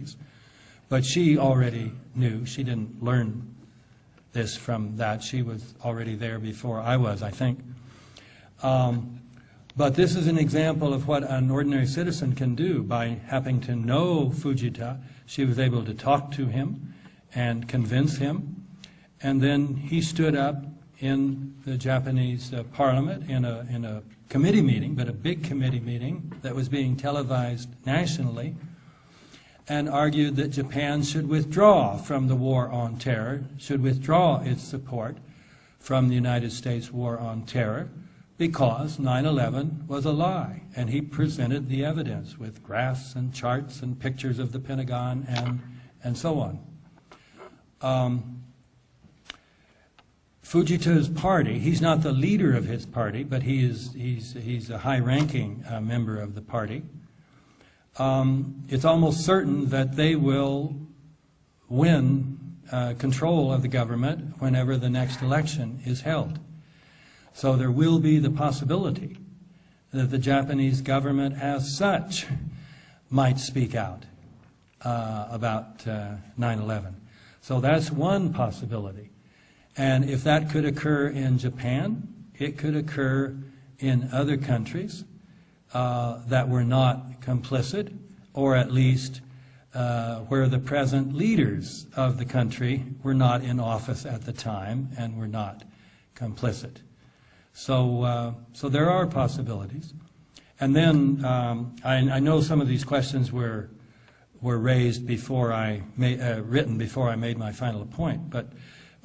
countries. But she already knew. She didn't learn this from that. She was already there before I was, I think. But this is an example of what an ordinary citizen can do by happening to know Fujita. She was able to talk to him and convince him. And then he stood up in the Japanese parliament in a committee meeting, but a big committee meeting that was being televised nationally, and argued that Japan should withdraw from the war on terror, should withdraw its support from the United States war on terror, because 9/11 was a lie. And he presented the evidence with graphs and charts and pictures of the Pentagon and so on. Fujita's party, he's not the leader of his party, but he's a high-ranking member of the party. It's almost certain that they will win control of the government whenever the next election is held. So there will be the possibility that the Japanese government as such might speak out about 9/11. So that's one possibility. And if that could occur in Japan, it could occur in other countries that were not complicit, or at least where the present leaders of the country were not in office at the time and were not complicit. So there are possibilities. And then I know some of these questions were raised before written before I made my final point, but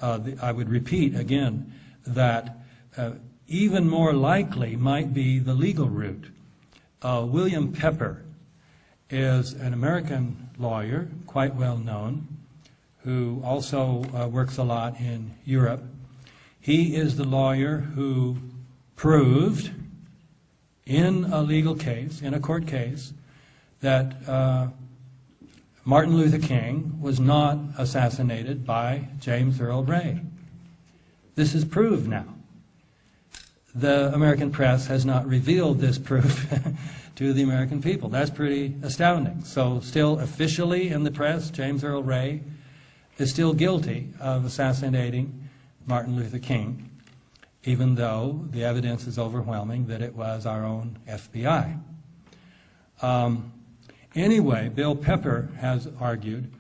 I would repeat again that even more likely might be the legal route. William Pepper is an American lawyer, quite well known, who also works a lot in Europe. He is the lawyer who proved in a legal case, in a court case, that Martin Luther King was not assassinated by James Earl Ray. This is proved now. The American press has not revealed this proof to the American people. That's pretty astounding. So still officially in the press, James Earl Ray is still guilty of assassinating Martin Luther King, even though the evidence is overwhelming that it was our own FBI. Anyway, Bill Pepper has argued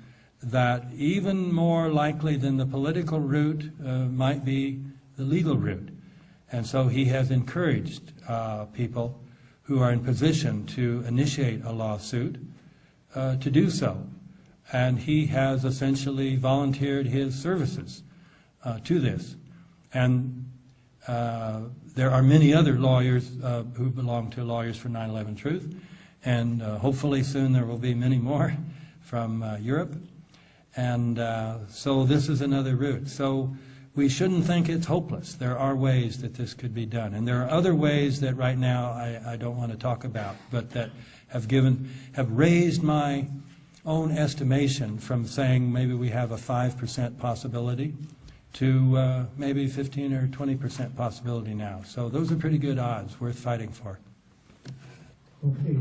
that even more likely than the political route might be the legal route. And so he has encouraged people who are in position to initiate a lawsuit to do so. And he has essentially volunteered his services to this. And there are many other lawyers who belong to Lawyers for 9/11 Truth. And hopefully soon there will be many more from Europe. And so this is another route. So we shouldn't think it's hopeless. There are ways that this could be done. And there are other ways that right now I don't want to talk about, but that have raised my own estimation from saying maybe we have a 5% possibility to maybe 15 or 20% possibility now. So those are pretty good odds, worth fighting for. Okay.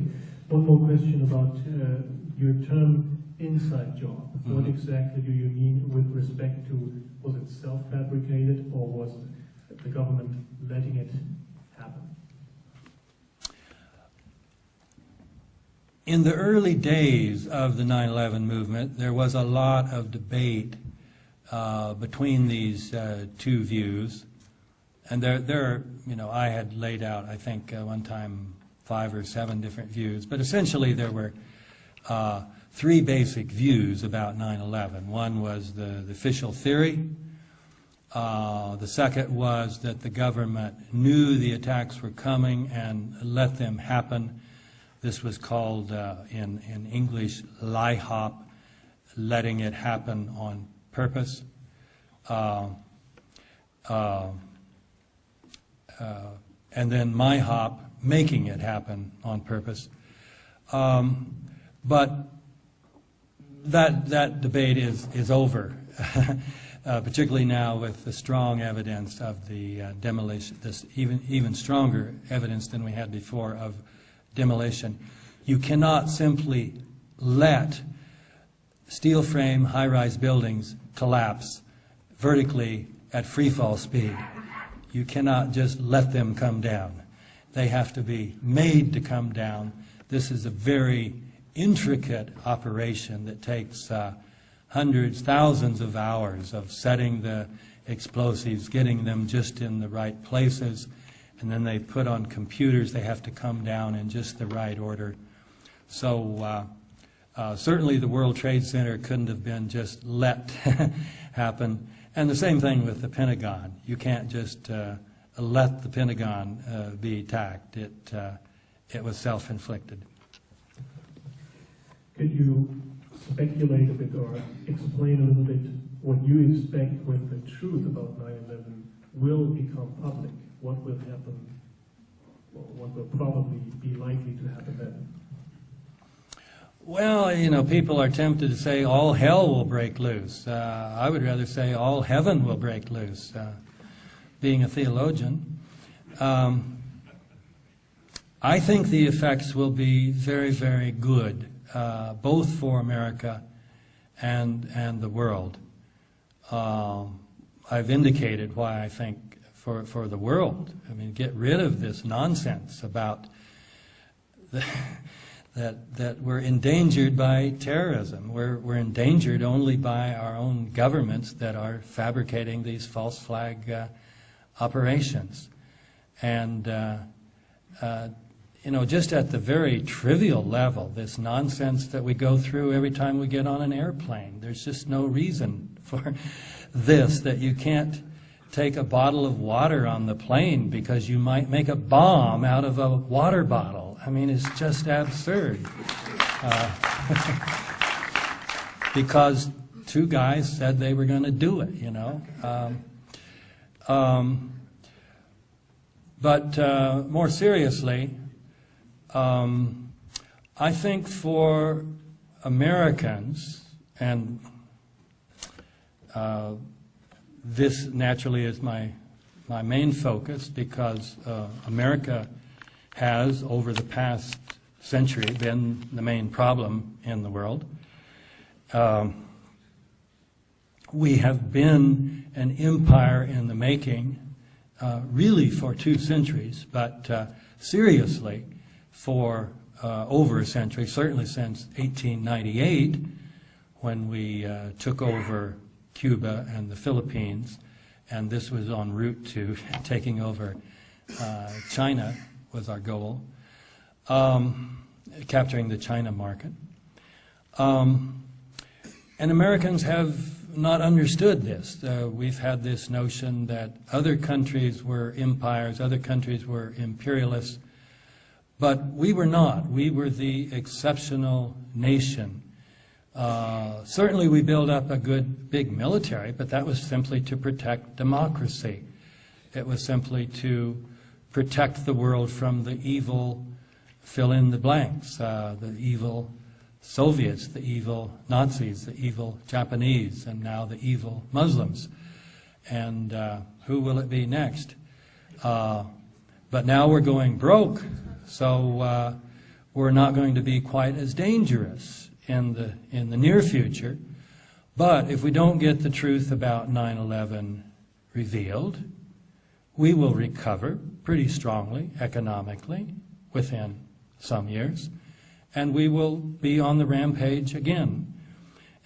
One more question about your term inside job. Mm-hmm. What exactly do you mean with respect to, was it self-fabricated or was the government letting it happen? In the early days of the 9/11 movement, there was a lot of debate between these two views. And there, I had laid out, I think, one time 5 or 7 different views. But essentially there were 3 basic views about 9/11. One was the official theory. The second was that the government knew the attacks were coming and let them happen. This was called, in English, LIHOP, letting it happen on purpose. And then MIHOP, making it happen on purpose. But that debate is over, particularly now with the strong evidence of the demolition, this even stronger evidence than we had before of demolition. You cannot simply let steel frame high-rise buildings collapse vertically at free fall speed. You cannot just let them come down. They have to be made to come down. This is a very intricate operation that takes hundreds, thousands of hours of setting the explosives, getting them just in the right places, and then they put on computers. They have to come down in just the right order. So certainly the World Trade Center couldn't have been just let happen. And the same thing with the Pentagon. You can't just let the Pentagon be attacked. It was self-inflicted. Could you speculate a bit or explain a little bit what you expect when the truth about 9/11 will become public? What will happen, or what will probably be likely to happen then? Well, you know, people are tempted to say all hell will break loose. I would rather say all heaven will break loose, being a theologian. I think the effects will be very, very good, both for America and the world. I've indicated why I think for the world. I mean, get rid of this nonsense about that we're endangered by terrorism. We're endangered only by our own governments that are fabricating these false flag operations. And you know, just at the very trivial level, this nonsense that we go through every time we get on an airplane, there's just no reason for this, that you can't take a bottle of water on the plane because you might make a bomb out of a water bottle. I mean, it's just absurd. Because two guys said they were going to do it, you know. But more seriously, I think for Americans, and this naturally is my main focus, because America has, over the past century, been the main problem in the world. We have been an empire in the making, really for 2 centuries, but seriously for over a century, certainly since 1898, when we took over Cuba and the Philippines, and this was en route to taking over China was our goal, capturing the China market. And Americans have not understood this. We've had this notion that other countries were empires, other countries were imperialists, but we were not. We were the exceptional nation. Certainly we built up a good big military, but that was simply to protect democracy. It was simply to protect the world from the evil, fill in the blanks, the evil Soviets, the evil Nazis, the evil Japanese, and now the evil Muslims. And who will it be next? But now we're going broke, so we're not going to be quite as dangerous in the near future. But if we don't get the truth about 9/11 revealed, we will recover pretty strongly economically within some years, and we will be on the rampage again.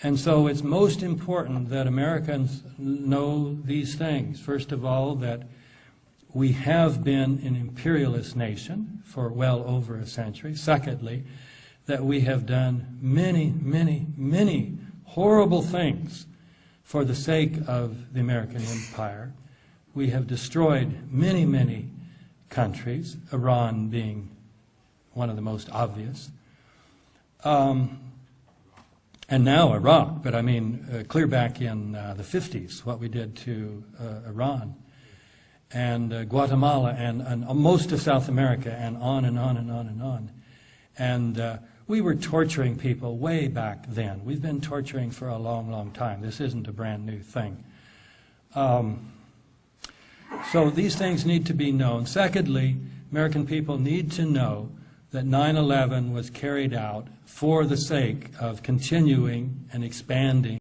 And so it's most important that Americans know these things. First of all, that we have been an imperialist nation for well over a century. Secondly, that we have done many, many, many horrible things for the sake of the American empire. We have destroyed many, many countries, Iran being one of the most obvious. And now Iraq, but I mean, clear back in the 50s, what we did to Iran, and Guatemala, and most of South America, and on and on and on and on. And we were torturing people way back then. We've been torturing for a long, long time. This isn't a brand new thing. So these things need to be known. Secondly, American people need to know that 9/11 was carried out for the sake of continuing and expanding